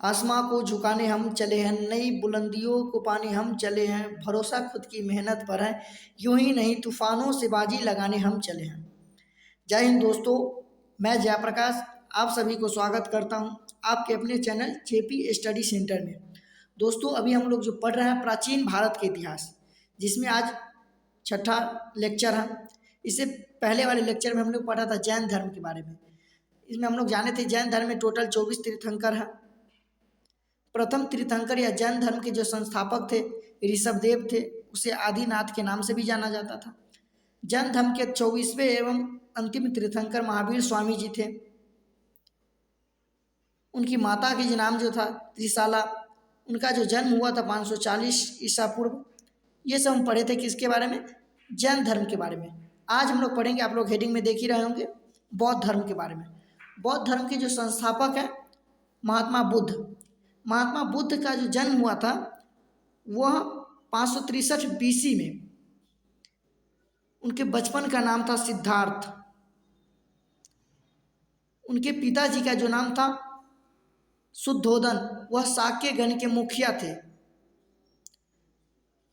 आसमां को झुकाने हम चले हैं, नई बुलंदियों को पाने हम चले हैं, भरोसा खुद की मेहनत पर है, यूं ही नहीं तूफानों से बाजी लगाने हम चले हैं। जय हिंद दोस्तों, मैं जयप्रकाश आप सभी को स्वागत करता हूं आपके अपने चैनल जेपी स्टडी सेंटर में। दोस्तों, अभी हम लोग जो पढ़ रहे हैं प्राचीन भारत के इतिहास, जिसमें आज छठा लेक्चर है। इससे पहले वाले लेक्चर में हम लोग पढ़ा था जैन धर्म के बारे में। इसमें हम लोग जाने थे जैन धर्म में टोटल 24 तीर्थंकर है। प्रथम तीर्थंकर या जैन धर्म के जो संस्थापक थे ऋषभदेव थे, उसे आदिनाथ के नाम से भी जाना जाता था। जैन धर्म के 24वें एवं अंतिम तीर्थंकर महावीर स्वामी जी थे। उनकी माता के जो नाम जो था त्रिशाला, उनका जो जन्म हुआ था 540 ईसा पूर्व। ये सब हम पढ़े थे किसके बारे में? जैन धर्म के बारे में। आज हम लोग पढ़ेंगे, आप लोग हेडिंग में देख ही रहे होंगे, बौद्ध धर्म के बारे में। बौद्ध धर्म के जो संस्थापक हैं महात्मा बुद्ध। महात्मा बुद्ध का जो जन्म हुआ था वह 563 BC में। उनके बचपन का नाम था सिद्धार्थ। उनके पिताजी का जो नाम था शुद्धोदन, वह शाक्य गण के मुखिया थे।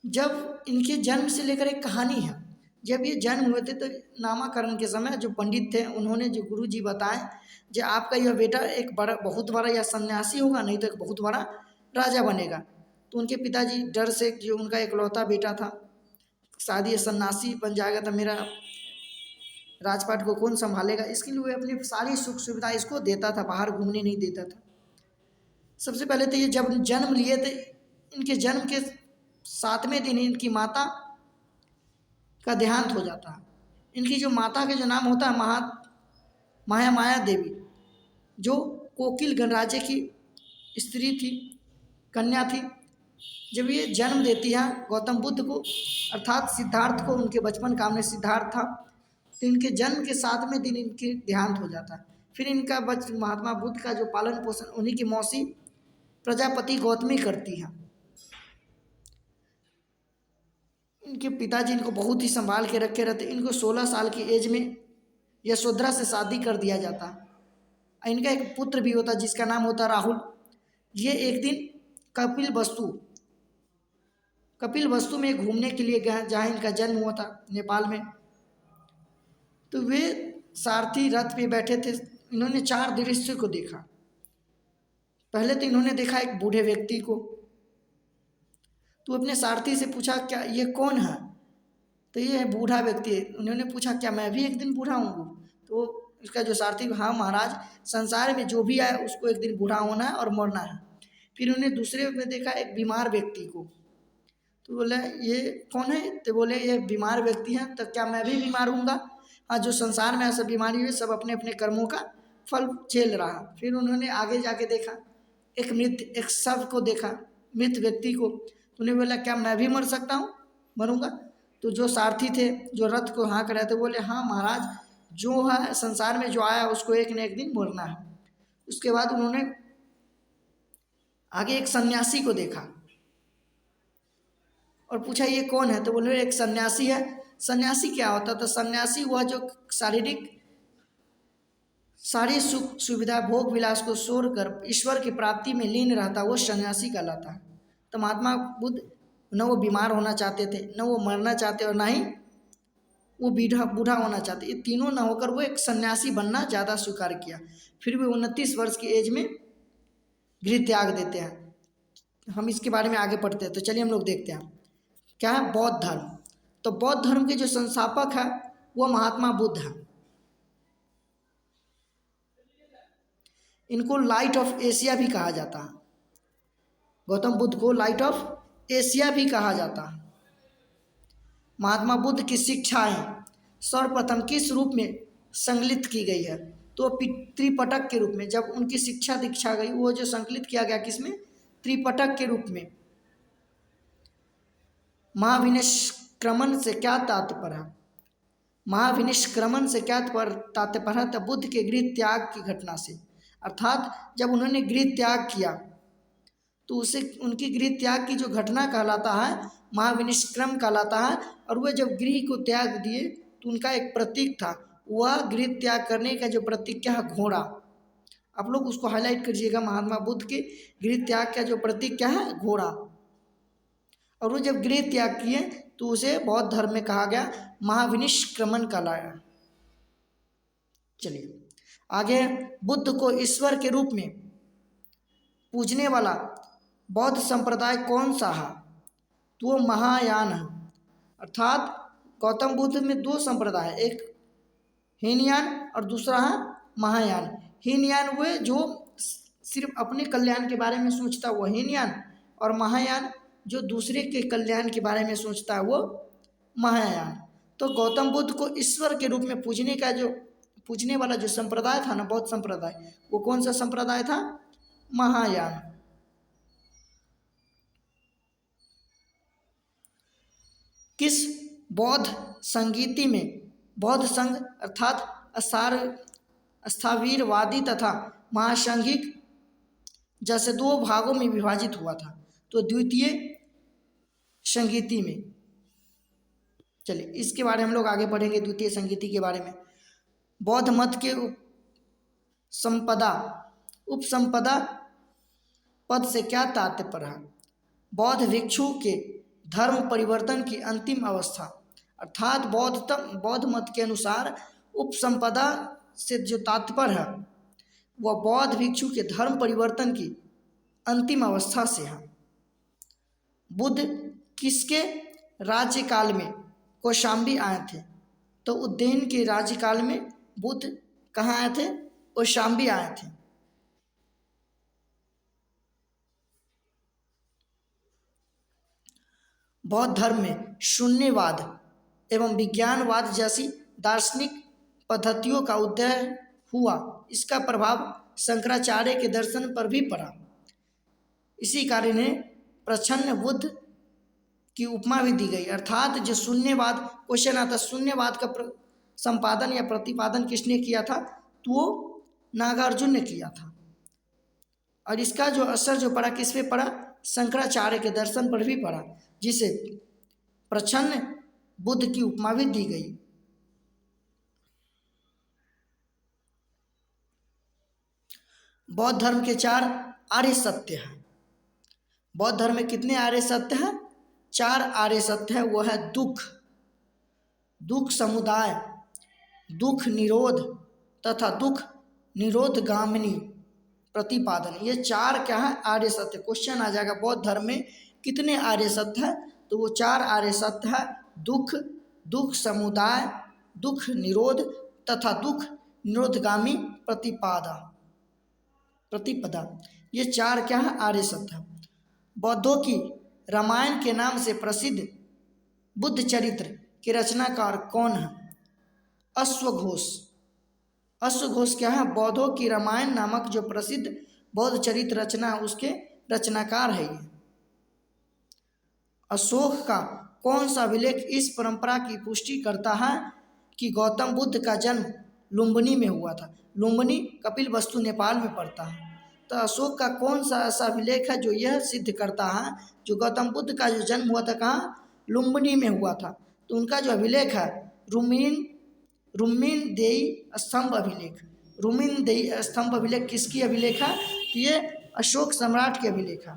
जब इनके जन्म से लेकर एक कहानी है, जब ये जन्म हुए थे तो नामकरण के समय जो पंडित थे उन्होंने जो गुरु जी बताए जो आपका यह बेटा एक बड़ा बहुत बड़ा या सन्यासी होगा, नहीं तो एक बहुत बड़ा राजा बनेगा। तो उनके पिताजी डर से, जो उनका इकलौता बेटा था, शायद ये सन्यासी बन जाएगा तो मेरा राजपाट को कौन संभालेगा, इसके लिए वे अपनी सारी सुख सुविधा इसको देता था, बाहर घूमने नहीं देता था। सबसे पहले तो ये जब जन्म लिए थे, इनके जन्म के 7वें दिन इनकी माता का देहांत हो जाता है। इनकी जो माता के जो नाम होता है महामाया देवी, जो कोकिल गणराज्य की स्त्री थी, कन्या थी। जब ये जन्म देती है गौतम बुद्ध को, अर्थात सिद्धार्थ को, उनके बचपन का नाम सिद्धार्थ था, तो इनके जन्म के 7वें दिन इनके देहांत हो जाता है। फिर इनका महात्मा बुद्ध का जो पालन पोषण उन्हीं की मौसी प्रजापति गौतमी करती है। इनके पिताजी इनको बहुत ही संभाल के रखे रहते। इनको 16 साल की एज में यशोधरा से शादी कर दिया जाता। इनका एक पुत्र भी होता जिसका नाम होता राहुल। ये एक दिन कपिल वस्तु में घूमने के लिए गए, जहाँ इनका जन्म हुआ था नेपाल में। तो वे सारथी रथ पे बैठे थे। इन्होंने 4 दृश्य को देखा। पहले तो इन्होंने देखा एक बूढ़े व्यक्ति को। तो अपने सारथी से पूछा, क्या ये कौन है? तो ये बूढ़ा व्यक्ति है। उन्होंने पूछा, क्या मैं भी एक दिन बूढ़ा होऊंगा? तो इसका जो सारथी, हाँ महाराज, संसार में जो भी आए उसको एक दिन बूढ़ा होना है और मरना है। फिर उन्हें दूसरे में देखा एक बीमार व्यक्ति को। तो बोले, ये कौन है? तो बोले, ये बीमार व्यक्ति है। तो क्या मैं भी बीमार हूँगा? हाँ, जो संसार में ऐसा बीमारी हुई, सब अपने अपने कर्मों का फल झेल रहा। फिर उन्होंने आगे जाके देखा एक शव को देखा, मृत व्यक्ति को। तो उन्हें बोला, क्या मैं भी मर सकता हूँ, मरूंगा? तो जो सारथी थे, जो रथ को हाँक रहे थे, बोले, हाँ महाराज, जो है संसार में जो आया उसको एक न एक दिन मरना है। उसके बाद उन्होंने आगे एक सन्यासी को देखा और पूछा, ये कौन है? तो बोले, एक सन्यासी है। सन्यासी क्या होता? तो सन्यासी वह जो सारी सुख सुविधा भोग विलास को छोड़कर ईश्वर की प्राप्ति में लीन रहता, वो सन्यासी कहलाता है। तो महात्मा बुद्ध न वो बीमार होना चाहते थे, न वो मरना चाहते, और ना ही वो बूढ़ा होना चाहते। ये तीनों ना होकर वो एक सन्यासी बनना ज़्यादा स्वीकार किया। फिर भी 29 वर्ष की एज में गृह त्याग देते हैं। हम इसके बारे में आगे पढ़ते हैं। तो चलिए हम लोग देखते हैं क्या है बौद्ध धर्म। तो बौद्ध धर्म के जो संस्थापक है वो महात्मा बुद्ध है। इनको लाइट ऑफ एशिया भी कहा जाता है। गौतम बुद्ध को लाइट ऑफ एशिया भी कहा जाता है। महात्मा बुद्ध की शिक्षाएं सर्वप्रथम किस रूप में संकलित की गई है? तो त्रिपिटक के रूप में। जब उनकी शिक्षा दीक्षा गई, वो जो संकलित किया गया किसमें? त्रिपिटक के रूप में। महाविनिष्क्रमण से क्या तात्पर्य है? महाविनिष्क्रमण से क्या तात्पर्य है? तो बुद्ध के गृह त्याग की घटना से, अर्थात जब उन्होंने गृह त्याग किया तो उसे उनकी गृह त्याग की जो घटना कहलाता है महाविनिष्क्रम कहलाता है। और वह जब गृह को त्याग दिए तो उनका एक प्रतीक था, वह गृह त्याग करने का जो प्रतीक क्या है? घोड़ा। आप लोग उसको हाईलाइट करिएगा। महात्मा बुद्ध के गृह त्याग का जो प्रतीक क्या है? घोड़ा। और वो जब गृह त्याग किए तो उसे बौद्ध धर्म में कहा गया महाविनिष्क्रमण कहलाया। चलिए आगे, बुद्ध को ईश्वर के रूप में पूजने वाला बौद्ध संप्रदाय कौन सा है? तो वो महायान है। अर्थात गौतम बुद्ध में दो संप्रदाय है, एक हीनयान और दूसरा है महायान। हीनयान वे जो सिर्फ अपने कल्याण के बारे में सोचता है वो हीनयान, और महायान जो दूसरे के कल्याण के बारे में सोचता है वो महायान। तो गौतम बुद्ध को ईश्वर के रूप में पूजने वाला जो संप्रदाय था ना, बौद्ध संप्रदाय, वो कौन सा संप्रदाय था? महायान। किस बौद्ध संगीति में बौद्ध संघ अर्थात स्थावीरवादी तथा महासंघिक जैसे दो भागों में विभाजित हुआ था? तो द्वितीय संगीति में। चलिए इसके बारे में हम लोग आगे पढ़ेंगे, द्वितीय संगीति के बारे में। बौद्ध मत के उपसंपदा पद से क्या तात्पर्य है? बौद्ध भिक्षु के धर्म परिवर्तन की अंतिम अवस्था। अर्थात बौद्ध मत के अनुसार उपसंपदा से जो तात्पर्य है वह बौद्ध भिक्षु के धर्म परिवर्तन की अंतिम अवस्था से है। बुद्ध किसके राज्यकाल में कौशाम्बी आए थे? तो उज्जैन के राज्यकाल में बुद्ध कहाँ आए थे? कौशाम्बी आए थे। बौद्ध धर्म में शून्यवाद एवं विज्ञानवाद जैसी दार्शनिक पद्धतियों का उदय हुआ। इसका प्रभाव शंकराचार्य के दर्शन पर भी पड़ा। इसी कारण ने प्रच्छन्न बुद्ध की उपमा भी दी गई। अर्थात जो शून्यवाद क्वेश्चन आता, शून्यवाद का संपादन या प्रतिपादन किसने किया था? तो वो नागार्जुन ने किया था। और इसका जो असर जो पड़ा किस पे पड़ा? शंकराचार्य के दर्शन पर भी पड़ा, जिसे प्रच्छन्न बुद्ध की उपमा भी दी गई। बौद्ध धर्म के 4 आर्य सत्य हैं। बौद्ध धर्म में कितने आर्य सत्य हैं? 4 आर्य सत्य है। वो है दुख समुदाय, दुख निरोध तथा दुख निरोधगामिनी प्रतिपादन। ये 4 क्या है? आर्य सत्य। क्वेश्चन आ जाएगा बौद्ध धर्म में कितने आर्य सत्य है? तो वो 4 आर्य सत्य है। दुख समुदाय, दुख निरोध तथा दुख निरोधगामी प्रतिपदा। ये 4 क्या है? आर्य सत्य है। बौद्धों की रामायण के नाम से प्रसिद्ध बुद्ध चरित्र के रचनाकार कौन है? अश्वघोष। अश्वघोष क्या है? बौद्धों की रामायण नामक जो प्रसिद्ध बौद्ध चरित्र रचना है उसके रचनाकार है ये। अशोक का कौन सा अभिलेख इस परंपरा की पुष्टि करता है कि गौतम बुद्ध का जन्म लुम्बिनी में हुआ था? लुम्बिनी कपिलवस्तु नेपाल में पड़ता है। तो अशोक का कौन सा ऐसा अभिलेख है जो यह सिद्ध करता है जो गौतम बुद्ध का जो जन्म हुआ था कहाँ? लुम्बिनी में हुआ था। तो उनका जो अभिलेख है रुम्मीन देई स्तंभ अभिलेख। रुम्मीन देई स्तंभ अभिलेख किसकी अभिलेख है? तो ये अशोक सम्राट की अभिलेख है।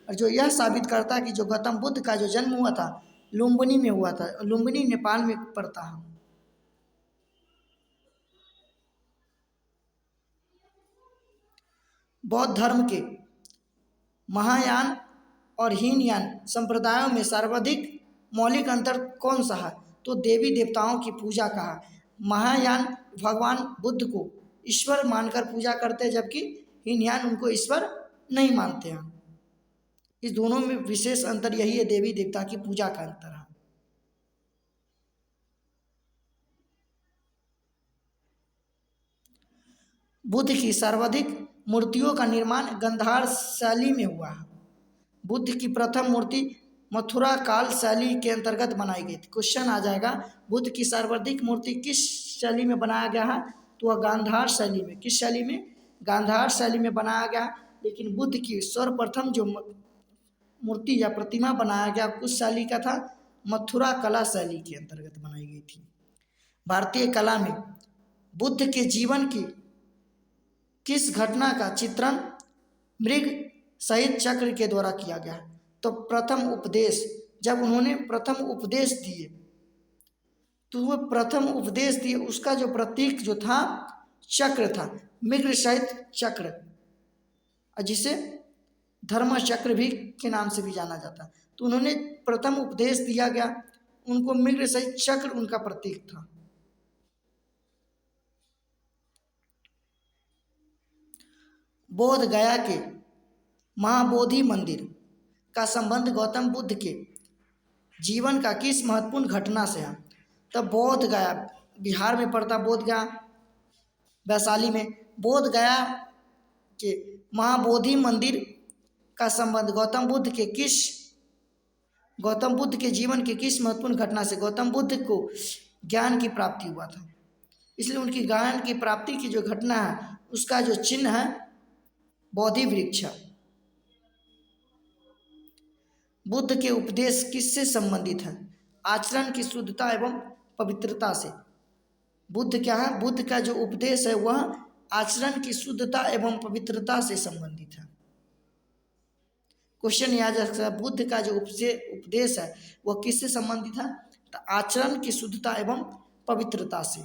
और जो यह साबित करता है कि जो गौतम बुद्ध का जो जन्म हुआ था लुम्बिनी में हुआ था। लुम्बिनी नेपाल में पड़ता है। बौद्ध धर्म के महायान और हीनयान संप्रदायों में सर्वाधिक मौलिक अंतर कौन सा है? तो देवी देवताओं की पूजा का है। महायान भगवान बुद्ध को ईश्वर मानकर पूजा करते हैं, जबकि हीनयान उनको ईश्वर नहीं मानते हैं। इस दोनों में विशेष अंतर यही है, देवी देवता की पूजा का अंतर है। बुद्ध की सर्वाधिक मूर्तियों का निर्माण गांधार शैली में हुआ है। बुद्ध की प्रथम मूर्ति मथुरा काल शैली के अंतर्गत बनाई गई थी। क्वेश्चन आ जाएगा बुद्ध की सर्वाधिक मूर्ति किस शैली में बनाया गया है? तो वह गांधार शैली में। किस शैली में? गांधार शैली में बनाया गया। लेकिन बुद्ध की सर्वप्रथम जो मूर्ति या प्रतिमा बनाया गया कुछ शैली का था? मथुरा कला शैली के अंतर्गत बनाई गई थी। भारतीय कला में बुद्ध के जीवन की किस घटना का चित्रण मृग सहित चक्र के द्वारा किया गया? तो प्रथम उपदेश, जब उन्होंने प्रथम उपदेश दिए तो वो प्रथम उपदेश दिए उसका जो प्रतीक जो था चक्र था, मृग सहित चक्र, जिसे धर्म चक्र भी के नाम से भी जाना जाता है। तो उन्होंने प्रथम उपदेश दिया गया, उनको मृग सहित चक्र उनका प्रतीक था। बोध गया के महाबोधि मंदिर का संबंध गौतम बुद्ध के जीवन का किस महत्वपूर्ण घटना से है? तब बोध गया बिहार में पड़ता, बोध गया वैशाली में। बोध गया के महाबोधि मंदिर का संबंध गौतम बुद्ध के जीवन के किस महत्वपूर्ण घटना से? गौतम बुद्ध को ज्ञान की प्राप्ति हुआ था, इसलिए उनकी ज्ञान की प्राप्ति की जो घटना है उसका जो चिन्ह है बोधि वृक्ष। बुद्ध के उपदेश किससे संबंधित है? आचरण की शुद्धता एवं पवित्रता से। बुद्ध क्या है? बुद्ध का जो उपदेश है वह आचरण की शुद्धता एवं पवित्रता से संबंधित है। क्वेश्चन याद रख सकता है, बुद्ध का जो उपदेश है वह किससे संबंधित है? तो आचरण की शुद्धता एवं पवित्रता से।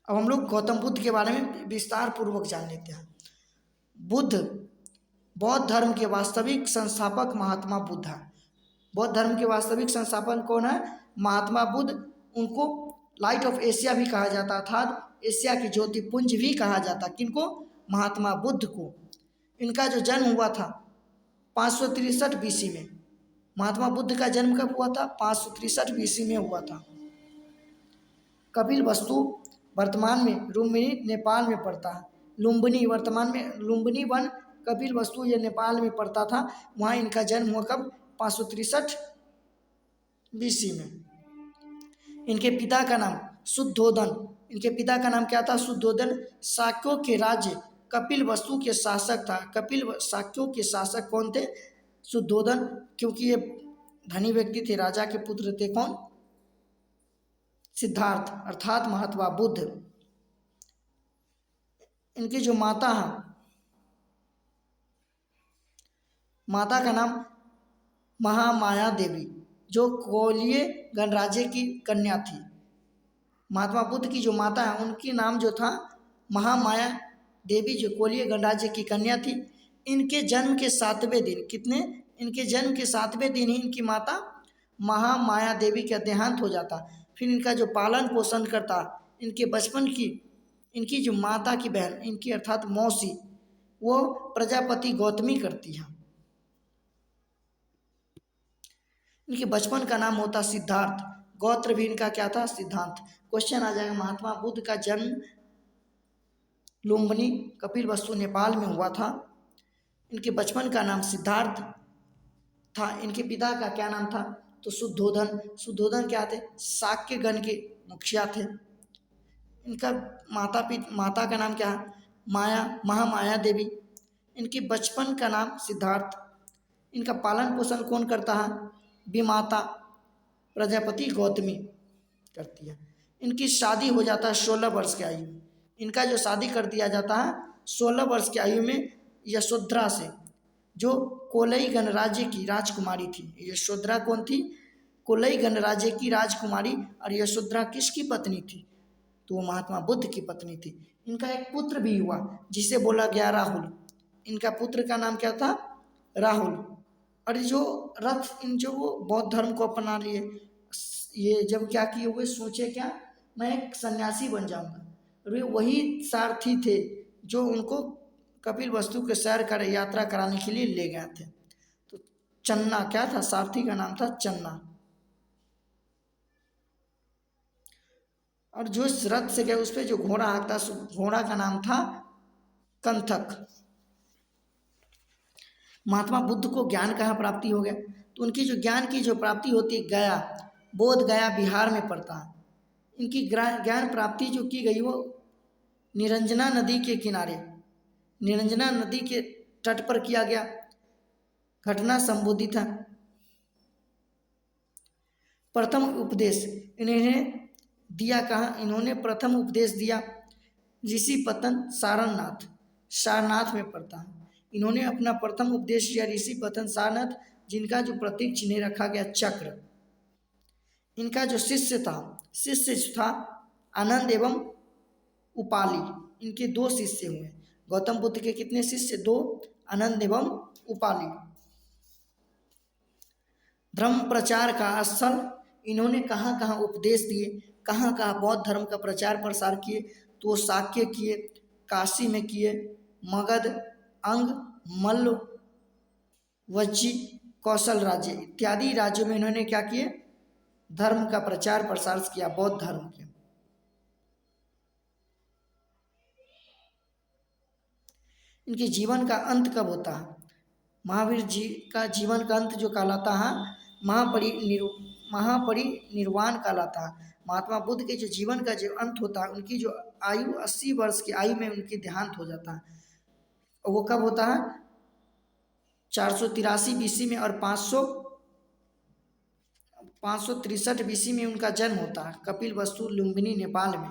अब हम लोग गौतम बुद्ध के बारे में विस्तार पूर्वक जान लेते हैं। बुद्ध बौद्ध धर्म के वास्तविक संस्थापक महात्मा बुद्ध है। बौद्ध धर्म के वास्तविक संस्थापक कौन है? महात्मा बुद्ध। उनको लाइट ऑफ एशिया भी कहा जाता था, एशिया की ज्योतिपुंज भी कहा जाता। किनको? महात्मा बुद्ध को। इनका जो जन्म हुआ था 563 बीसी में। महात्मा बुद्ध का जन्म कब हुआ था? 563 बीसी में हुआ था। कपिल वस्तु वर्तमान में लुम्बिनी नेपाल में पड़ता है। लुम्बिनी वर्तमान में लुम्बिनी वन कपिल वस्तु ये नेपाल में पड़ता था। वहाँ इनका जन्म हुआ कब? 563 बीसी में। इनके पिता का नाम शुद्धोदन। इनके पिता का नाम क्या था? शुद्धोदन। शाक्यों के राज्य कपिल वस्तु के शासक था। शाक्यों के शासक कौन थे? शुद्धोदन। क्योंकि ये धनी व्यक्ति थे, राजा के पुत्र थे। कौन? सिद्धार्थ अर्थात महात्मा बुद्ध। इनकी जो माता है, माता का नाम महामाया देवी, जो कोलिय गणराज्य की कन्या थी। महात्मा बुद्ध की जो माता है उनकी नाम जो था महामाया देवी, जो कोलिय गणराज्य की कन्या थी। इनके जन्म के 7वें दिन, कितने? इनके जन्म के 7वें दिन ही इनकी माता महामाया देवी का देहांत हो जाता। फिर इनका जो पालन पोषण करता, इनके बचपन की इनकी जो माता की बहन, इनकी अर्थात मौसी, वो प्रजापति गौतमी करती है। इनके बचपन का नाम होता सिद्धार्थ। गोत्र भी इनका क्या था? सिद्धांत। क्वेश्चन आ जाएगा, महात्मा बुद्ध का जन्म लुम्बिनी कपिल वस्तु नेपाल में हुआ था। इनके बचपन का नाम सिद्धार्थ था। इनके पिता का क्या नाम था? तो शुद्धोदन। शुद्धोदन क्या थे? शाक्य गण के मुखिया थे। इनका माता का नाम क्या है? महामाया देवी। इनके बचपन का नाम सिद्धार्थ। इनका पालन पोषण कौन करता है? विमाता प्रजापति गौतमी करती है। इनकी शादी हो जाता है 16 वर्ष की आयु में। इनका जो शादी कर दिया जाता है 16 वर्ष की आयु में यशोधरा से, जो कोलई गणराज्य की राजकुमारी थी। यशोधरा कौन थी? कोलई गणराज्य की राजकुमारी। और यशोधरा किसकी पत्नी थी? तो वो महात्मा बुद्ध की पत्नी थी। इनका एक पुत्र भी हुआ जिसे बोला गया राहुल। इनका पुत्र का नाम क्या था? राहुल। और जो जो वो बौद्ध धर्म को अपना लिए, ये जब क्या किए हुए सोचे क्या, मैं एक सन्यासी बन जाऊंगा। और वही सारथी थे जो उनको कपिल वस्तु के सैर कर यात्रा कराने के लिए ले गए थे। तो चन्ना क्या था? सारथी का नाम था चन्ना। और जो इस रथ से गए उस पर जो घोड़ा हाँकता, घोड़ा का नाम था कंथक। महात्मा बुद्ध को ज्ञान कहाँ प्राप्ति हो गया? तो उनकी जो ज्ञान की जो प्राप्ति होती है गया, बोध गया बिहार में पड़ता है। इनकी ज्ञान प्राप्ति जो की गई वो निरंजना नदी के किनारे, निरंजना नदी के तट पर किया गया। घटना संबोधित है। प्रथम उपदेश इन्हें दिया कहाँ? इन्होंने प्रथम उपदेश दिया ऋषिपतन सारनाथ में पड़ता है। इन्होंने अपना प्रथम उपदेश दिया ऋषिपतन सारनाथ, जिनका जो प्रतीक चिन्ह रखा गया चक्र। इनका जो शिष्य था आनंद एवं उपाली, इनके 2 शिष्य हुए। गौतम बुद्ध के कितने शिष्य? 2, आनंद एवं उपाली। धर्म प्रचार का स्थल, इन्होंने कहाँ कहाँ उपदेश दिए, कहाँ कहाँ बौद्ध धर्म का प्रचार प्रसार किए? तो शाक्य किए, काशी में किए, मगध, अंग, मल्ल, वज्जी, कौशल राज्य इत्यादि राज्यों में इन्होंने क्या किए? धर्म का प्रचार प्रसार किया, बौद्ध धर्म के। इनके जीवन का अंत कब होता है? महावीर जी का जीवन का अंत जो कहलाता है महापरिनिर्वाण कहलाता है। महात्मा बुद्ध के जो जीवन का जो अंत होता है, उनकी जो आयु 80 वर्ष की आयु में उनकी देहांत हो जाता है। और वो कब होता है? 483 बीसी में और 563 बीसी में उनका जन्म होता है कपिलवस्तु लुम्बिनी नेपाल में।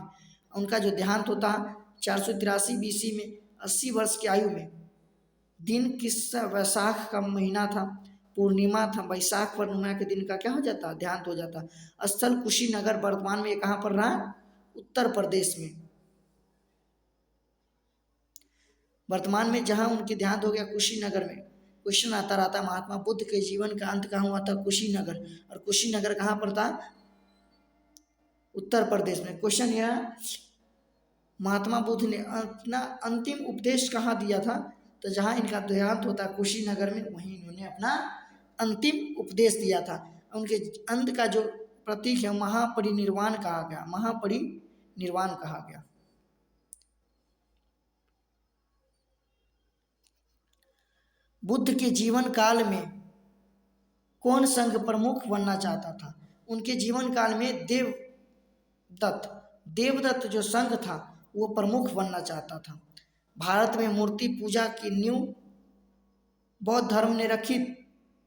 उनका जो देहांत होता है 483 बीसी में 80 वर्ष की आयु में। दिन किस वैशाख का महीना था? पूर्णिमा था। वैशाख पूर्णिमा के दिन का क्या हो जाता है? देहांत हो जाता है। स्थल कुशीनगर, वर्तमान में कहाँ पर रहा? उत्तर प्रदेश में। वर्तमान में जहाँ उनकी देहांत हो गया कुशीनगर में। क्वेश्चन आता रहता है महात्मा बुद्ध के जीवन का अंत कहाँ हुआ था? कुशीनगर। और कुशीनगर कहाँ पर था? उत्तर प्रदेश में। क्वेश्चन यह, महात्मा बुद्ध ने अपना अंतिम उपदेश कहाँ दिया था? तो जहाँ इनका देहांत होता है कुशीनगर में, वहीं इन्होंने अपना अंतिम उपदेश दिया था। उनके अंत का जो प्रतीक है महापरिनिर्वाण कहा गया, महापरिनिर्वाण कहा गया। बुद्ध के जीवन काल में कौन संघ प्रमुख बनना चाहता था? उनके जीवन काल में देवदत्त जो संघ था वो प्रमुख बनना चाहता था। भारत में मूर्ति पूजा की नींव बौद्ध धर्म ने रखी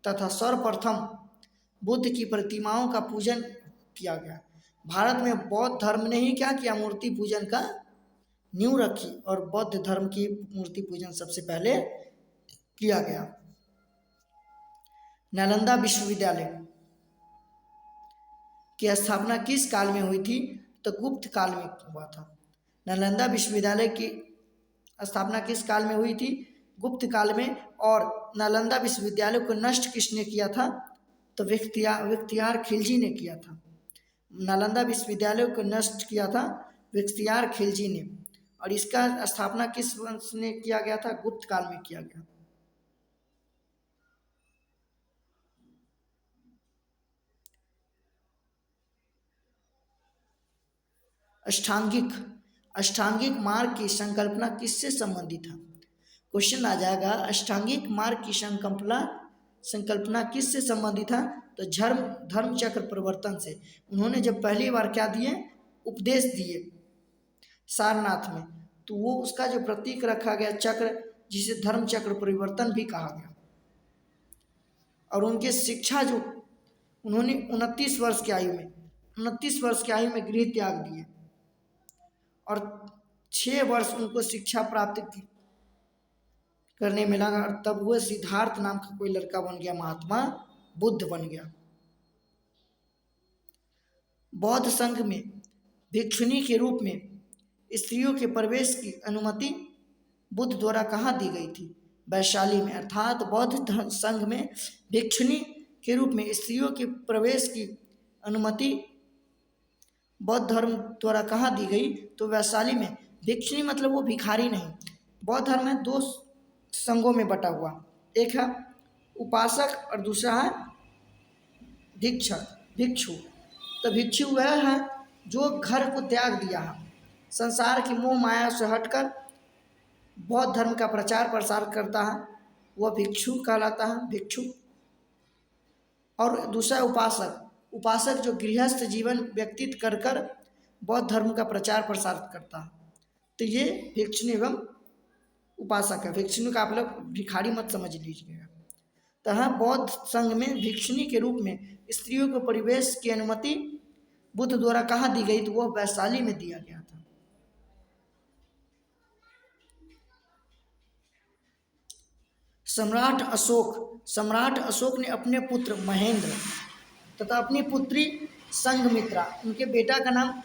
तथा सर्वप्रथम बुद्ध की प्रतिमाओं का पूजन किया गया। भारत में बौद्ध धर्म ने ही क्या किया? मूर्ति पूजन का नींव रखी और बौद्ध धर्म की मूर्ति पूजन सबसे पहले किया गया। नालंदा विश्वविद्यालय की स्थापना किस काल में हुई थी? तो गुप्त काल में हुआ था। नालंदा विश्वविद्यालय की स्थापना किस काल में हुई थी? गुप्त काल में। और नालंदा विश्वविद्यालय को नष्ट किसने किया था? तो बख्तियार खिलजी ने किया था। नालंदा विश्वविद्यालय को नष्ट किया था बख्तियार खिलजी ने। और इसका स्थापना किस वंश ने किया गया था? गुप्त काल में किया गया। अष्टांगिक मार्ग की संकल्पना किससे संबंधित है? क्वेश्चन आ जाएगा अष्टांगिक मार्ग की संकल्पना किससे संबंधित है? तो धर्म चक्र परिवर्तन से। उन्होंने जब पहली बार क्या दिए? उपदेश दिए सारनाथ में, तो वो उसका जो प्रतीक रखा गया चक्र, जिसे धर्म चक्र परिवर्तन भी कहा गया। और उनके शिक्षा जो उन्होंने 29 वर्ष की आयु में गृह त्याग दिए और 6 वर्ष उनको शिक्षा प्राप्त करने में लगा। तब वह सिद्धार्थ नाम का कोई लड़का बन गया, महात्मा बुद्ध बन गया। बौद्ध संघ में भिक्षुणी के रूप में स्त्रियों के प्रवेश की अनुमति बुद्ध द्वारा कहाँ दी गई थी? वैशाली में। अर्थात बौद्ध संघ में भिक्षुणी के रूप में स्त्रियों के प्रवेश की अनुमति बौद्ध धर्म द्वारा कहाँ दी गई? तो वैशाली में। भिक्षुणी मतलब वो भिखारी नहीं। बौद्ध धर्म है 2 संघों में बटा हुआ, एक है उपासक और दूसरा है भिक्षु। तो भिक्षु वह है जो घर को त्याग दिया है, संसार की मोह माया से हटकर बौद्ध धर्म का प्रचार प्रसार करता है, वह भिक्षु कहलाता है, भिक्षु। और दूसरा उपासक जो गृहस्थ जीवन व्यतीत कर बौद्ध धर्म का प्रचार प्रसार करता है। तो ये भिक्षुणी एवं उपासक है। भिक्षुणी का आप लोग भिखारी मत समझ लीजिएगा। तो हाँ, बौद्ध संघ में भिक्षुणी के रूप में स्त्रियों को प्रवेश की अनुमति बुद्ध द्वारा कहाँ दी गई, तो वह वैशाली में दिया गया था। सम्राट अशोक ने अपने पुत्र महेंद्र तथा अपनी पुत्री संघमित्रा, उनके बेटा का नाम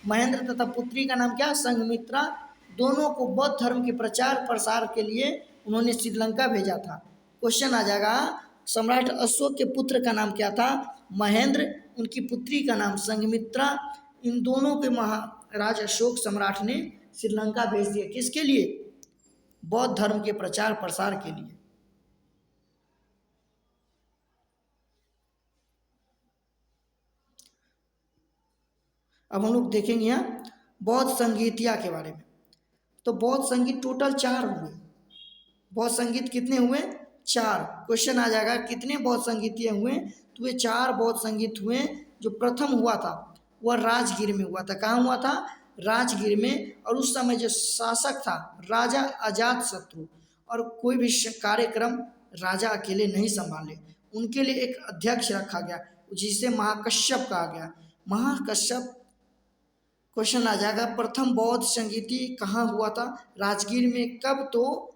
महेंद्र तथा पुत्री का नाम क्या, संघमित्रा, दोनों को बौद्ध धर्म के प्रचार प्रसार के लिए उन्होंने श्रीलंका भेजा था। क्वेश्चन आ जाएगा, सम्राट अशोक के पुत्र का नाम क्या था, महेंद्र, उनकी पुत्री का नाम संघमित्रा, इन दोनों के महाराज अशोक सम्राट ने श्रीलंका भेज दिया, किसके लिए, बौद्ध धर्म के प्रचार प्रसार के लिए। अब हम लोग देखेंगे यहाँ बौद्ध संगीतिया के बारे में। तो बौद्ध संगीत टोटल 4 हुए। बौद्ध संगीत कितने हुए, 4। क्वेश्चन आ जाएगा कितने बौद्ध संगीतिया हुए, तो ये 4 बौद्ध संगीत हुए। जो प्रथम हुआ था वह राजगीर में हुआ था। कहाँ हुआ था, राजगीर में। और उस समय जो शासक था राजा अजातशत्रु, और कोई भी कार्यक्रम राजा अकेले नहीं संभाले, उनके लिए एक अध्यक्ष रखा गया जिसे महाकश्यप कहा गया। महाकश्यप, क्वेश्चन आ जाएगा प्रथम बौद्ध संगीति कहाँ हुआ था, राजगीर में। कब, तो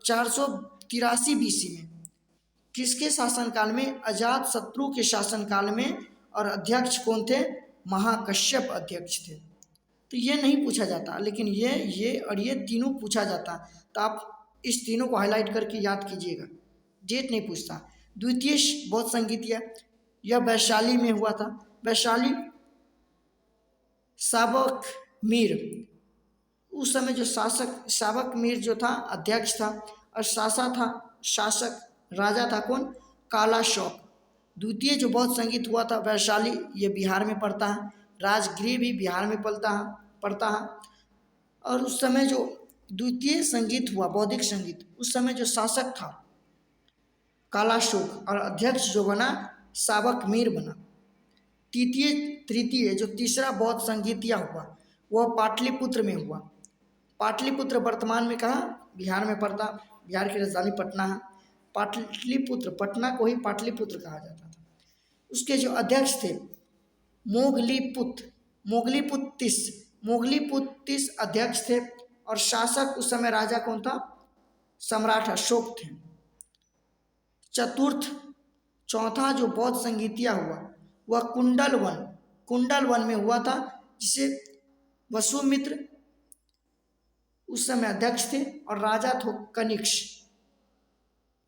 483 BC में। किसके शासनकाल में, अजातशत्रु के शासनकाल में। और अध्यक्ष कौन थे, महाकश्यप अध्यक्ष थे। तो ये नहीं पूछा जाता, लेकिन ये और ये तीनों पूछा जाता। तो आप इस तीनों को हाईलाइट करके याद कीजिएगा, डेट नहीं पूछता। द्वितीय बौद्ध संगीतिया, यह वैशाली में हुआ था। वैशाली, साबक मीर, उस समय जो शासक साबक मीर जो था अध्यक्ष था, और शासक राजा था कौन, कालाशोक। द्वितीय जो बौद्ध संगीत हुआ था वैशाली, ये बिहार में पड़ता है। राजगीर भी बिहार में पड़ता है। और उस समय जो द्वितीय संगीत हुआ बौद्धिक संगीत, उस समय जो शासक था कालाशोक, और अध्यक्ष जो बना साबक मीर बना। तृतीय जो तीसरा बौद्ध संगीतिया हुआ वह पाटलिपुत्र में हुआ। पाटलिपुत्र वर्तमान में कहाँ, बिहार में पड़ता। बिहार की राजधानी पटना है। पाटलिपुत्र, पटना को ही पाटलिपुत्र कहा जाता था। उसके जो अध्यक्ष थे मोगलीपुत्तिस अध्यक्ष थे। और शासक उस समय राजा कौन था, सम्राट अशोक थे। चौथा जो बौद्ध संगीतिया हुआ वह कुंडल वन में हुआ था, जिसे वसुमित्र उस समय अध्यक्ष थे। और राजा थे कनिष्क।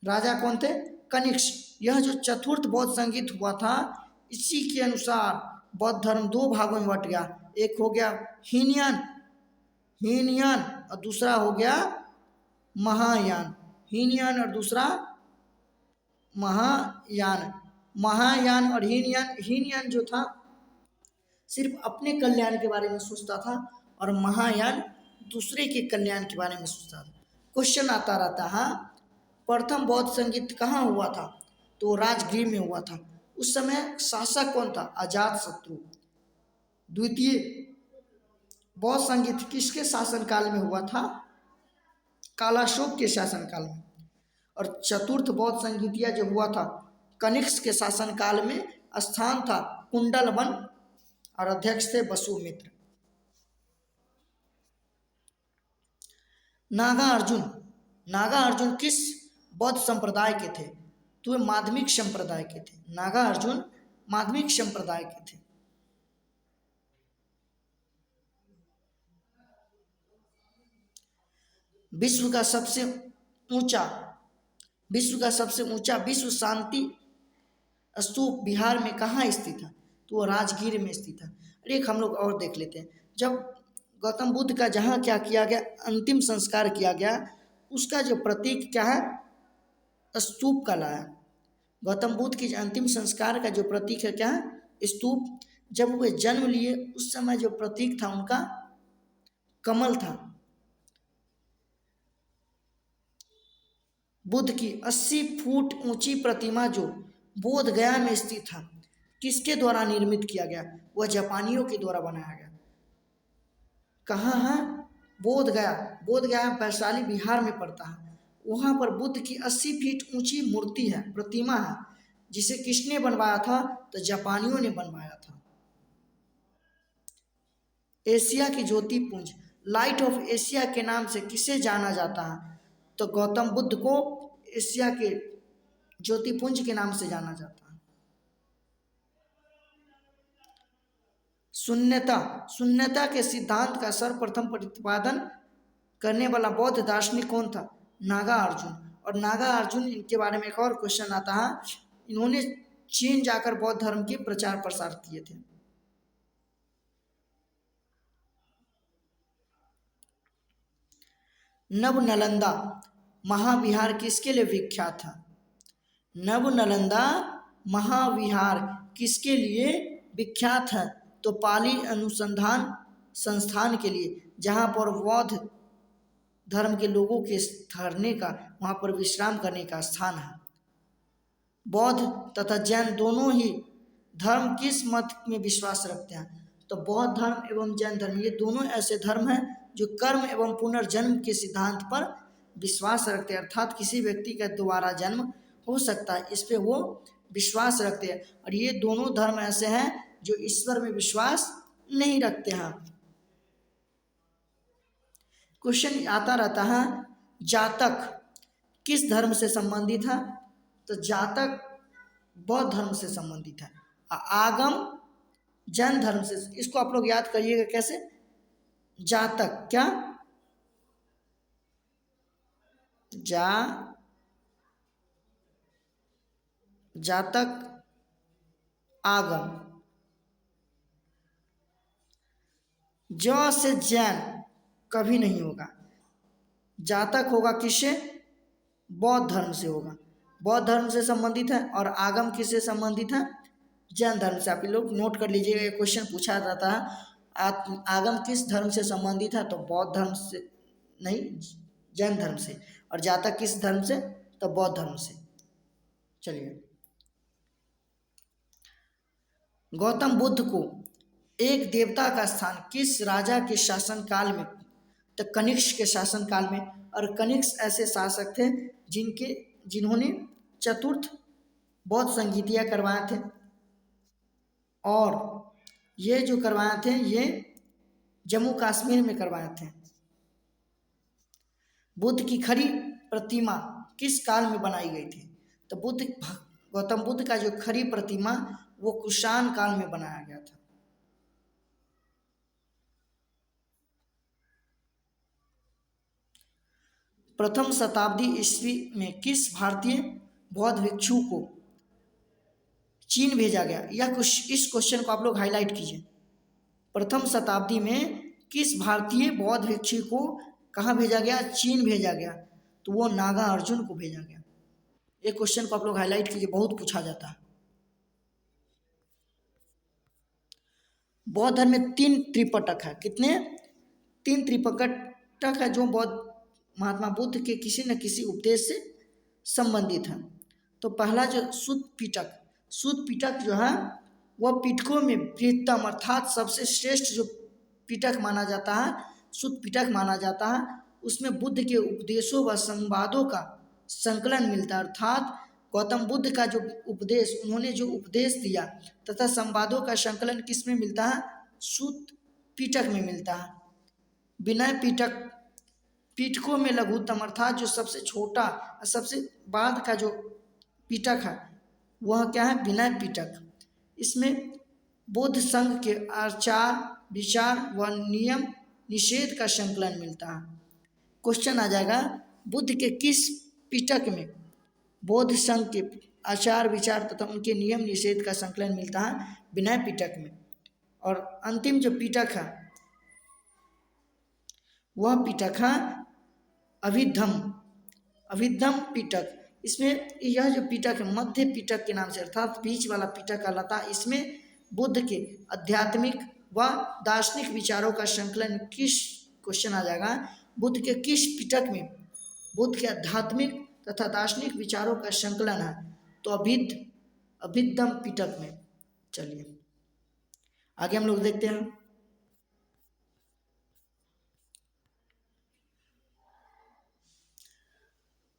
राजा कौन थे, कनिष्क। यह जो चतुर्थ बौद्ध संगीत हुआ था, इसी के अनुसार बौद्ध धर्म 2 भागों में बट गया। एक हो गया हीनयान, और दूसरा हो गया महायान। हीनयान और दूसरा महायान और हीनयान जो था सिर्फ अपने कल्याण के बारे में सोचता था, और महायान दूसरे के कल्याण के बारे में सोचता था। क्वेश्चन आता रहता है, प्रथम बौद्ध संगीत कहाँ हुआ था, तो राजगीर में हुआ था। उस समय शासक कौन था, अजातशत्रु। द्वितीय बौद्ध संगीत किसके शासनकाल में हुआ था, कालाशोक के शासनकाल में। और चतुर्थ बौद्ध संगीतिया जो हुआ था कनिष्क के शासनकाल में, स्थान था कुंडल वन, और अध्यक्ष थे वसुमित्र। नागा अर्जुन किस बौद्ध संप्रदाय के थे, तो वे माध्यमिक संप्रदाय के थे। नागा अर्जुन माध्यमिक संप्रदाय के थे। विश्व का सबसे ऊंचा विश्व शांति स्तूप बिहार में कहाँ स्थित है, तो वो राजगीर में स्थित है। एक हम लोग और देख लेते हैं। जब गौतम बुद्ध का जहाँ क्या किया गया, अंतिम संस्कार किया गया, उसका जो प्रतीक क्या है, स्तूप का लाया। गौतम बुद्ध की अंतिम संस्कार का जो प्रतीक है क्या है, स्तूप। जब वे जन्म लिए उस समय जो प्रतीक था उनका कमल था। बुद्ध की 80 फुट ऊंची प्रतिमा जो बोध गया में स्थित था, किसके द्वारा निर्मित किया गया, वह जापानियों के द्वारा बनाया गया। कहाँ है, बोध गया वैशाली बिहार में पड़ता है। वहाँ पर बुद्ध की 80 फीट ऊंची मूर्ति है, प्रतिमा है, जिसे किसने बनवाया था, तो जापानियों ने बनवाया था। एशिया की ज्योति पुंज, लाइट ऑफ एशिया के नाम से किसे जाना जाता है? तो गौतम बुद्ध को एशिया के ज्योतिपुंज के नाम से जाना जाता है। शून्यता, शून्यता के सिद्धांत का सर्वप्रथम प्रतिपादन करने वाला बौद्ध दार्शनिक कौन था? नागार्जुन। और नागार्जुन, इनके बारे में एक और क्वेश्चन आता है, इन्होंने चीन जाकर बौद्ध धर्म के प्रचार प्रसार किए थे। नवनालंदा महाविहार किसके लिए विख्यात था? नवनालंदा महाविहार किसके लिए विख्यात है? तो पाली अनुसंधान संस्थान के लिए, जहाँ पर बौद्ध धर्म के लोगों के ठहरने का, वहाँ पर विश्राम करने का स्थान है। बौद्ध तथा जैन दोनों ही धर्म किस मत में विश्वास रखते हैं? तो बौद्ध धर्म एवं जैन धर्म, ये दोनों ऐसे धर्म हैं जो कर्म एवं पुनर्जन्म के सिद्धांत पर विश्वास रखते हैं, अर्थात किसी व्यक्ति का दोबारा जन्म हो सकता है, इस पे वो विश्वास रखते हैं। और ये दोनों धर्म ऐसे हैं जो ईश्वर में विश्वास नहीं रखते हैं। क्वेश्चन आता रहता है, जातक किस धर्म से संबंधित है? तो जातक बौद्ध धर्म से संबंधित है। आगम जैन धर्म से। इसको आप लोग याद करिएगा कैसे? जातक क्या? जातक आगम। ज से जैन कभी नहीं होगा। जातक होगा किससे? बौद्ध धर्म से होगा, बौद्ध धर्म से संबंधित है। और आगम किससे संबंधित है? जैन धर्म से। आप लोग नोट कर लीजिएगा, ये क्वेश्चन पूछा जाता है, आगम किस धर्म से संबंधित है? तो बौद्ध धर्म से नहीं, जैन धर्म से। और जातक किस धर्म से? तो बौद्ध धर्म से। चलिए, गौतम बुद्ध को एक देवता का स्थान किस राजा के शासन काल में? तो कनिष्क के शासन काल में। और कनिष्क ऐसे शासक थे जिन्होंने चतुर्थ बौद्ध संगीतियाँ करवाए थे, और ये जो करवाए थे ये जम्मू कश्मीर में करवाए थे। बुद्ध की खड़ी प्रतिमा किस काल में बनाई गई थी? तो गौतम बुद्ध का जो खड़ी प्रतिमा वो कुषाण काल में बनाया गया था। प्रथम शताब्दी ईस्वी में किस भारतीय बौद्ध भिक्षु को चीन भेजा गया? इस क्वेश्चन को आप लोग हाईलाइट कीजिए। प्रथम शताब्दी में किस भारतीय बौद्ध भिक्षु को कहाँ भेजा गया? चीन भेजा गया। तो वो नागार्जुन को भेजा गया। ये क्वेश्चन को आप लोग हाईलाइट कीजिए, बहुत पूछा जाता है। बौद्ध धर्म में 3 त्रिपिटक है। कितने? 3 त्रिपिटक है जो बौद्ध महात्मा बुद्ध के किसी न किसी उपदेश से संबंधित है। तो पहला जो सुत्त पिटक जो है वह पिटकों में प्रियतम अर्थात सबसे श्रेष्ठ जो पिटक माना जाता है, सुत्त पिटक माना जाता है। उसमें बुद्ध के उपदेशों व संवादों का संकलन मिलता है, अर्थात गौतम बुद्ध का जो उपदेश, उन्होंने जो उपदेश दिया तथा संवादों का संकलन किस में मिलता है? सुत्त पिटक में मिलता है। विनय पिटक पिटकों में लघुत्तम अर्थात जो सबसे छोटा, सबसे बाद का जो पिटक है वह क्या है? विनय पिटक। इसमें बौद्ध संघ के आचार विचार व नियम निषेध का संकलन मिलता है। क्वेश्चन आ जाएगा, बुद्ध के किस पिटक में बौद्ध संघ के आचार विचार तथा उनके नियम निषेध का संकलन मिलता है? विनय पिटक में। और अंतिम जो पिटक है वह पिटक है अभिधम पिटक। इसमें यह जो पिटक है मध्य पिटक के नाम से, अर्थात बीच वाला पिटक कहलाता है। इसमें बुद्ध के आध्यात्मिक व दार्शनिक विचारों का संकलन किस, क्वेश्चन आ जाएगा, बुद्ध के किस पिटक में बुद्ध के आध्यात्मिक तथा दार्शनिक विचारों का संकलन है? तो अभिधम पिटक में। चलिए आगे हम लोग देखते हैं।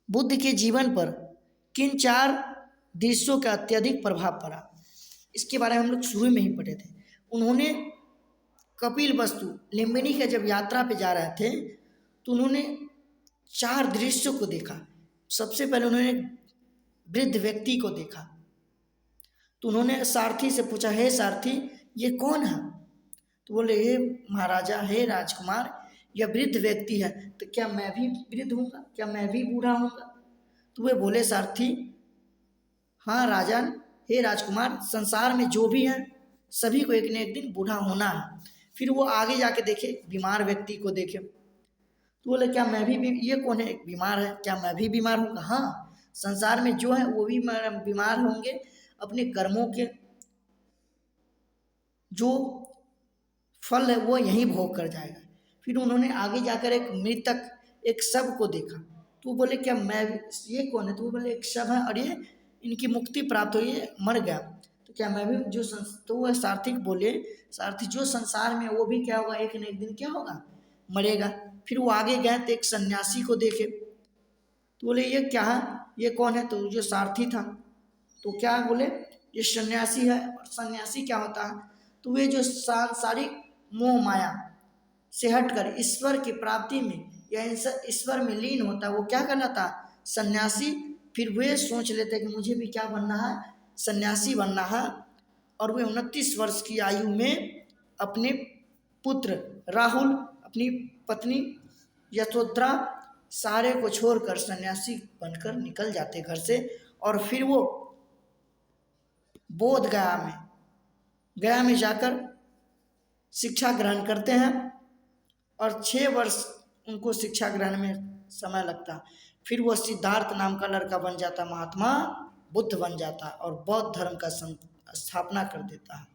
बुद्ध के जीवन पर किन 4 दृश्यों का अत्यधिक प्रभाव पड़ा? इसके बारे में हम लोग शुरू में ही पढ़े थे। उन्होंने कपिल वस्तु लुम्बिनी के जब यात्रा पे जा रहे थे तो उन्होंने 4 दृश्यों को देखा। सबसे पहले उन्होंने वृद्ध व्यक्ति को देखा, तो उन्होंने सारथी से पूछा, हे सारथी ये कौन है? तो बोले, हे महाराजा, हे राजकुमार, यह वृद्ध व्यक्ति है, तो क्या मैं भी वृद्ध हूँगा? क्या मैं भी बूढ़ा हूँगा? तो वे बोले, सारथी, हाँ राजन, हे राजकुमार, संसार में जो भी है सभी को एक न एक दिन बूढ़ा होना है। फिर वो आगे जाके देखे, बीमार व्यक्ति को देखे, तो बोले, क्या मैं भी ये कौन है? बीमार है, क्या मैं भी बीमार हूँ? हाँ, संसार में जो है वो भी बीमार होंगे, अपने कर्मों के जो फल है वो यहीं भोग कर जाएगा। फिर उन्होंने आगे जाकर एक मृतक, एक शव को देखा, तो बोले, क्या मैं, ये कौन है? तो वो बोले, एक शव है और ये इनकी मुक्ति प्राप्त हुई, ये मर गया, तो क्या मैं भी जो तो वह सारथी बोले, सारथी जो संसार में वो भी क्या होगा, एक न एक दिन क्या होगा, मरेगा। फिर वो आगे गए तो एक सन्यासी को देखे, तो बोले, ये क्या है, ये कौन है? तो जो सारथी था, तो क्या बोले, ये सन्यासी है। और सन्यासी क्या होता है? तो वे जो सांसारिक मोह माया से हटकर ईश्वर की प्राप्ति में या ईश्वर में लीन होता है, वो क्या कहलाता? सन्यासी। फिर वे सोच लेते कि मुझे भी क्या बनना है, सन्यासी बनना है। और वे 29 वर्ष की आयु में अपने पुत्र राहुल, अपनी पत्नी यशोधरा, सारे को छोड़कर सन्यासी बनकर निकल जाते घर से। और फिर वो बोध गया में जाकर शिक्षा ग्रहण करते हैं और 6 वर्ष उनको शिक्षा ग्रहण में समय लगता। फिर वो सिद्धार्थ नाम का लड़का बन जाता, महात्मा बुद्ध बन जाता और बौद्ध धर्म का स्थापना कर देता है।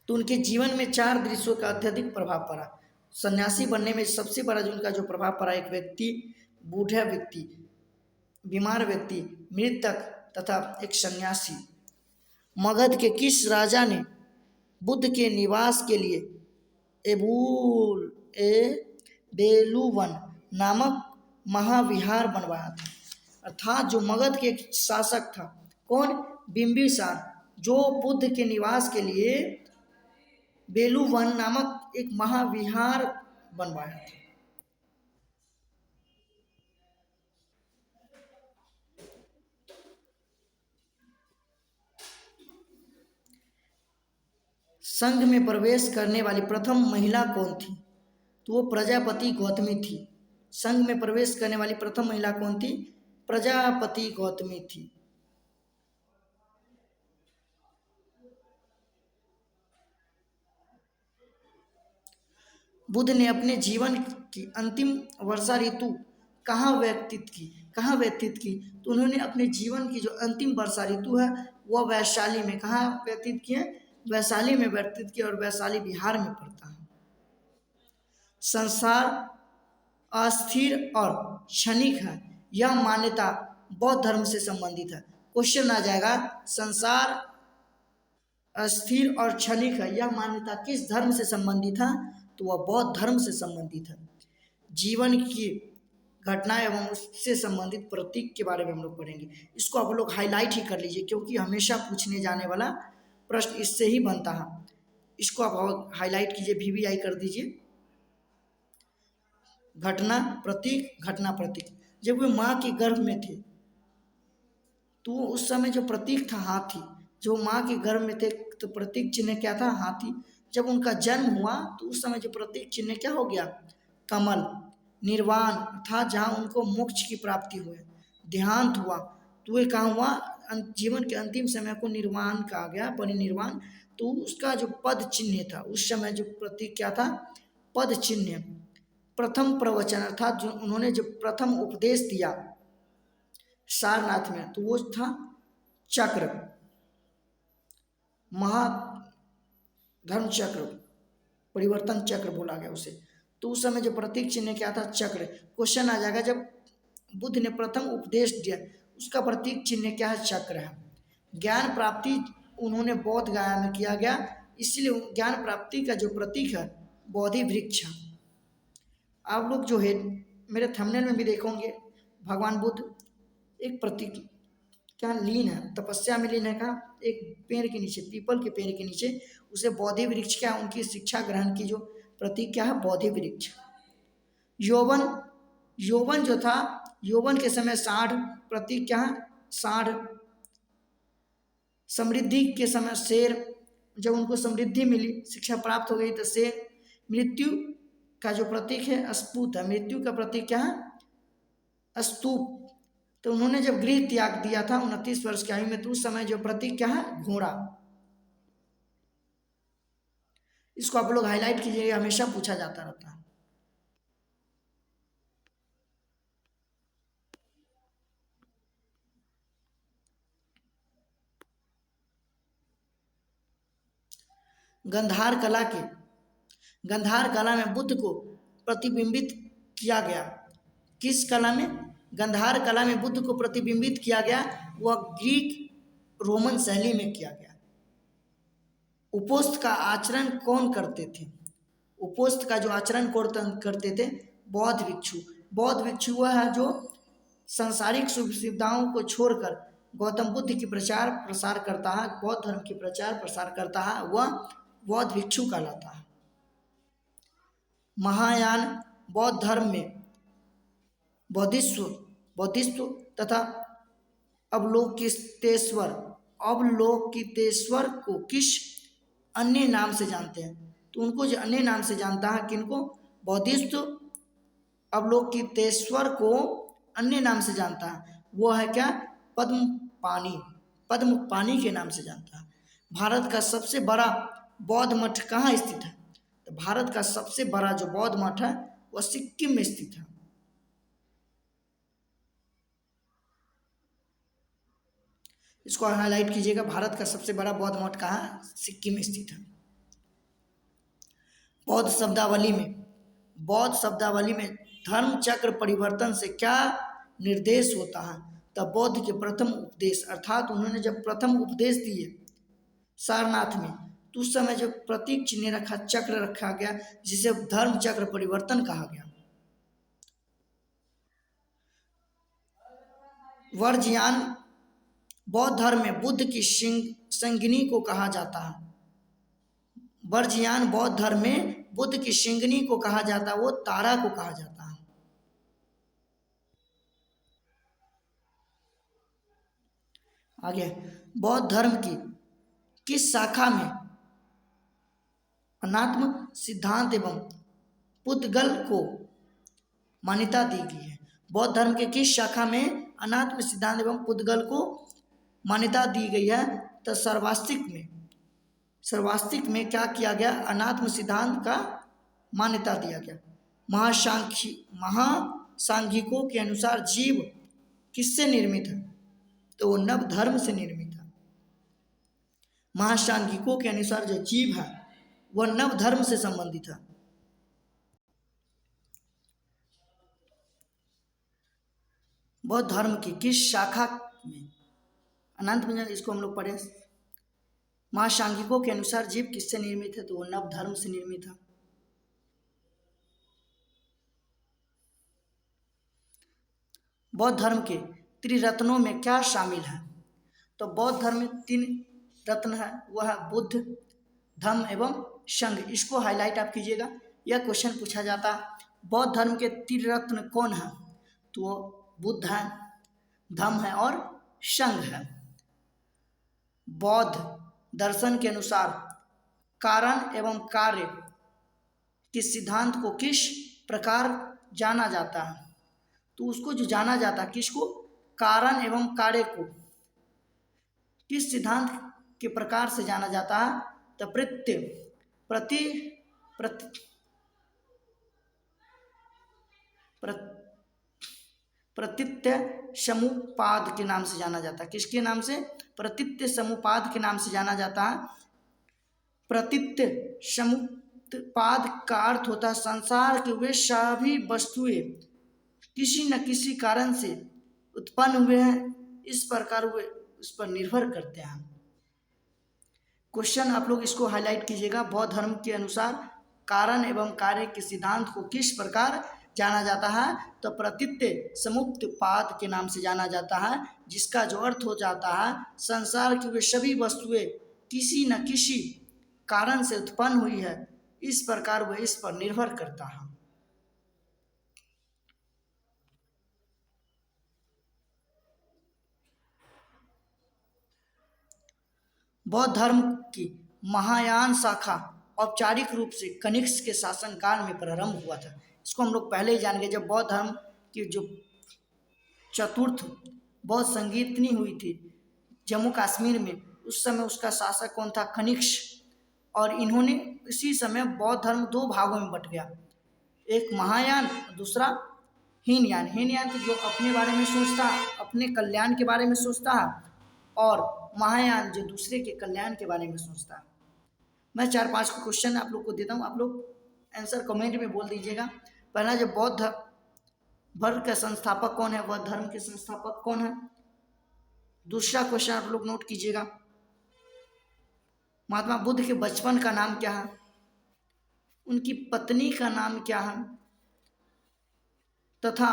तो उनके जीवन में 4 दृश्यों का अत्यधिक प्रभाव पड़ा। सन्यासी बनने में सबसे बड़ा जो उनका जो प्रभाव पड़ा, एक व्यक्ति, बूढ़ा व्यक्ति, बीमार व्यक्ति, मृतक तथा एक सन्यासी। मगध के किस राजा ने बुद्ध के निवास के लिए बेलूवन नामक महाविहार बनवाया था? अर्थात जो मगध के एक शासक था, कौन? बिंबिसार, जो बुद्ध के निवास के लिए बेलूवन नामक एक महाविहार बनवाया था। संघ में प्रवेश करने वाली प्रथम महिला कौन थी? तो वो प्रजापति गौतमी थी। संघ में प्रवेश करने वाली प्रथम महिला कौन थी? प्रजापति गौतमी थी। बुद्ध ने अपने जीवन की अंतिम वर्षा ऋतु कहाँ व्यतीत की? तो उन्होंने अपने जीवन की जो अंतिम वर्षा ऋतु है वह वैशाली में, कहाँ व्यतीत किए? वैशाली में व्यतीत किए, और वैशाली बिहार में पड़ता है। संसार अस्थिर और क्षणिक है, यह मान्यता बौद्ध धर्म से संबंधित है। क्वेश्चन आ जाएगा, संसार अस्थिर और क्षणिक है, यह मान्यता किस धर्म से संबंधित है? तो वह बौद्ध धर्म से संबंधित है। जीवन की घटना एवं उससे संबंधित प्रतीक के बारे में हम लोग पढ़ेंगे। इसको आप लोग हाईलाइट ही कर लीजिए, क्योंकि हमेशा पूछने जाने वाला प्रश्न इससे ही बनता है। इसको आप हाईलाइट कीजिए, VVI कर दीजिए। घटना प्रतीक। जब वे माँ के गर्भ में थे तो उस समय जो प्रतीक था हाथी, जो माँ के गर्भ में थे तो प्रतीक चिन्ह क्या था? हाथी। जब उनका जन्म हुआ तो उस समय जो प्रतीक चिन्ह क्या हो गया? कमल। निर्वाण था, जहाँ उनको मोक्ष की प्राप्ति हुई। देहांत हुआ तो वे कहाँ हुआ? जीवन के अंतिम समय को निर्वाण कहा गया, परिनिर्वाण। तो उसका जो पद चिन्ह था उस समय जो प्रतीक क्या था? पद चिन्ह। प्रथम प्रवचन अर्थात जो उन्होंने जो प्रथम उपदेश दिया सारनाथ में, तो वो था चक्र, महाधर्म चक्र, परिवर्तन चक्र बोला गया उसे। तो उस समय जो प्रतीक चिन्ह क्या था? चक्र। क्वेश्चन आ जाएगा, जब बुद्ध ने प्रथम उपदेश दिया उसका प्रतीक चिन्ह क्या है? चक्र है। ज्ञान प्राप्ति उन्होंने बौद्ध गया में किया गया, इसलिए ज्ञान प्राप्ति का जो प्रतीक है बोधि वृक्ष। आप लोग जो है मेरे थंबनेल में भी देखोगे, भगवान बुद्ध एक प्रतीक क्या लीन है, तपस्या में लीन है। कहाँ? एक पेड़ के नीचे, पीपल के पेड़ के नीचे, उसे बोधि वृक्ष क्या है, उनकी शिक्षा ग्रहण की जो प्रतीक क्या है, बोधि वृक्ष। यौवन, यौवन जो था, यौवन के समय साढ़ प्रतीक क्या है, साढ़। समृद्धि के समय शेर, जब उनको समृद्धि मिली, शिक्षा प्राप्त हो गई तो शेर। मृत्यु का जो प्रतीक है अस्पूत है, मृत्यु का प्रतीक क्या है, स्तूप। तो उन्होंने जब गृह त्याग दिया था 29 वर्ष की आयु में, तो उस समय जो प्रतीक क्या है, घोड़ा। इसको आप लोग हाईलाइट कीजिएगा, हमेशा पूछा जाता रहता है। गंधार कला के, गंधार कला में बुद्ध को प्रतिबिंबित किया गया। किस कला में, गंधार कला में बुद्ध को प्रतिबिंबित किया गया, वह ग्रीक रोमन शैली में किया गया। उपोस्त का आचरण कौन करते थे, उपोस्त का जो आचरण कौन करते थे, बौद्ध भिक्षु। बौद्ध भिक्षु वह है जो सांसारिक सुख सुविधाओं को छोड़कर गौतम बुद्ध की प्रचार प्रसार करता है, बौद्ध धर्म की प्रचार प्रसार करता है, वह बौद्ध भिक्षु कहलाता है। महायान बौद्ध धर्म में बौद्धिस्व तथा अवलोकितेश्वर, अवलोकितेश्वर को किस अन्य नाम से जानते हैं, तो उनको जो अन्य नाम से जानता है, किनको, बौद्धिस्व अवलोकितेश्वर को अन्य नाम से जानता है, वो है क्या, पद्मपाणि, पद्मपाणि के नाम से जानता है। भारत का सबसे बड़ा बौद्ध मठ कहाँ स्थित है, तो भारत का सबसे बड़ा जो बौद्ध मठ है वह सिक्किम में स्थित है। इसको हाईलाइट कीजिएगा, भारत का सबसे बड़ा बौद्ध मठ कहाँ है, सिक्किम में स्थित है। बौद्ध शब्दावली में, बौद्ध शब्दावली में धर्म चक्र परिवर्तन से क्या निर्देश होता है, तब बौद्ध के प्रथम उपदेश, अर्थात उन्होंने जब प्रथम उपदेश दिए सारनाथ में, तो उस समय जो प्रतीक चिन्ह रखा, चक्र रखा गया, जिसे धर्म चक्र परिवर्तन कहा गया। वर्जयान, बौद्ध धर्म में बुद्ध की संगिनी को कहा जाता है। वर्जयान बौद्ध धर्म में बुद्ध की सिंगनी को कहा जाता है, वो तारा को कहा जाता है। आगे, बौद्ध धर्म की किस शाखा में अनात्म सिद्धांत एवं पुद्गल को मान्यता दी गई है, बौद्ध धर्म के किस शाखा में अनात्म सिद्धांत एवं पुद्गल को मान्यता दी गई है, तो सर्वास्तिक में क्या किया गया, अनात्म सिद्धांत का मान्यता दिया गया। महासांघिकों के अनुसार जीव किससे निर्मित है, तो वो नव धर्म से निर्मित है। महासांघिकों के अनुसार जो जीव है वह नव धर्म से संबंधित है। बौद्ध धर्म की किस शाखा में अनंत में, इसको हम लोग पढ़े, महासांघिकों के अनुसार जीव किससे निर्मित है, तो वो नव धर्म से निर्मित है। बौद्ध धर्म के त्रिरत्नों में क्या शामिल है, तो बौद्ध धर्म में 3 रत्न है, वह है बुद्ध, धम्म एवं संघ। इसको हाईलाइट आप कीजिएगा, यह क्वेश्चन पूछा जाता है, बौद्ध धर्म के त्रिरत्न कौन है, तो वो बुद्ध है, धम्म है और संघ है। बौद्ध दर्शन के अनुसार कारण एवं कार्य के सिद्धांत को किस प्रकार जाना जाता है, तो उसको जो जाना जाता है, किसको, कारण एवं कार्य को किस सिद्धांत के प्रकार से जाना जाता है, तो प्रतीत्य समुपाद के नाम से जाना जाता है। किसके नाम से, प्रतीत्य समुपाद के नाम से जाना जाता है। प्रतीत्य समुपाद का अर्थ होता है संसार के वे सभी वस्तुएं किसी न किसी कारण से उत्पन्न हुए हैं, इस प्रकार वे उस पर निर्भर करते हैं। क्वेश्चन आप लोग इसको हाईलाइट कीजिएगा, बौद्ध धर्म के अनुसार कारण एवं कार्य के सिद्धांत को किस प्रकार जाना जाता है, तो प्रतीत्य समुपपाद के नाम से जाना जाता है, जिसका जो अर्थ हो जाता है संसार की वे सभी वस्तुएं किसी न किसी कारण से उत्पन्न हुई है, इस प्रकार वह इस पर निर्भर करता है। बौद्ध धर्म की महायान शाखा औपचारिक रूप से कनिष्क के शासनकाल में प्रारंभ हुआ था। इसको हम लोग पहले ही जान गए। जब बौद्ध धर्म की जो चतुर्थ बौद्ध संगीतनी हुई थी जम्मू कश्मीर में, उस समय उसका शासक कौन था? कनिष्क। और इन्होंने इसी समय बौद्ध धर्म दो भागों में बट गया, एक महायान, दूसरा हीनयान। हीनयान जो अपने बारे में सोचता, अपने कल्याण के बारे में सोचता है, और महायान जो दूसरे के कल्याण के बारे में सोचता है। मैं 4-5 क्वेश्चन आप लोग को देता हूँ, आप लोग आंसर कमेंट में बोल दीजिएगा। पहला, जो बौद्ध धर्म का संस्थापक कौन है? बौद्ध धर्म के संस्थापक कौन है? दूसरा क्वेश्चन आप लोग नोट कीजिएगा, महात्मा बुद्ध के बचपन का नाम क्या है? उनकी पत्नी का नाम क्या है? तथा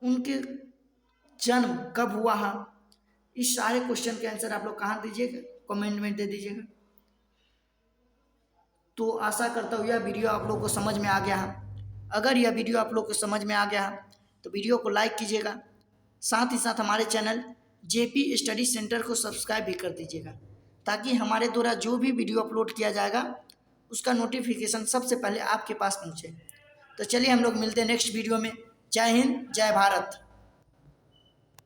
उनके जन्म कब हुआ है? इस सारे क्वेश्चन के आंसर आप लोग कहाँ दीजिएगा? कमेंट में दे दीजिएगा। तो आशा करता हूँ यह वीडियो आप लोग को समझ में आ गया है। अगर यह वीडियो आप लोग को समझ में आ गया है तो वीडियो को लाइक कीजिएगा, साथ ही साथ हमारे चैनल जेपी स्टडी सेंटर को सब्सक्राइब भी कर दीजिएगा, ताकि हमारे द्वारा जो भी वीडियो अपलोड किया जाएगा उसका नोटिफिकेशन सबसे पहले आपके पास पहुँचे। तो चलिए हम लोग मिलते हैं नेक्स्ट वीडियो में। जय हिंद, जय भारत।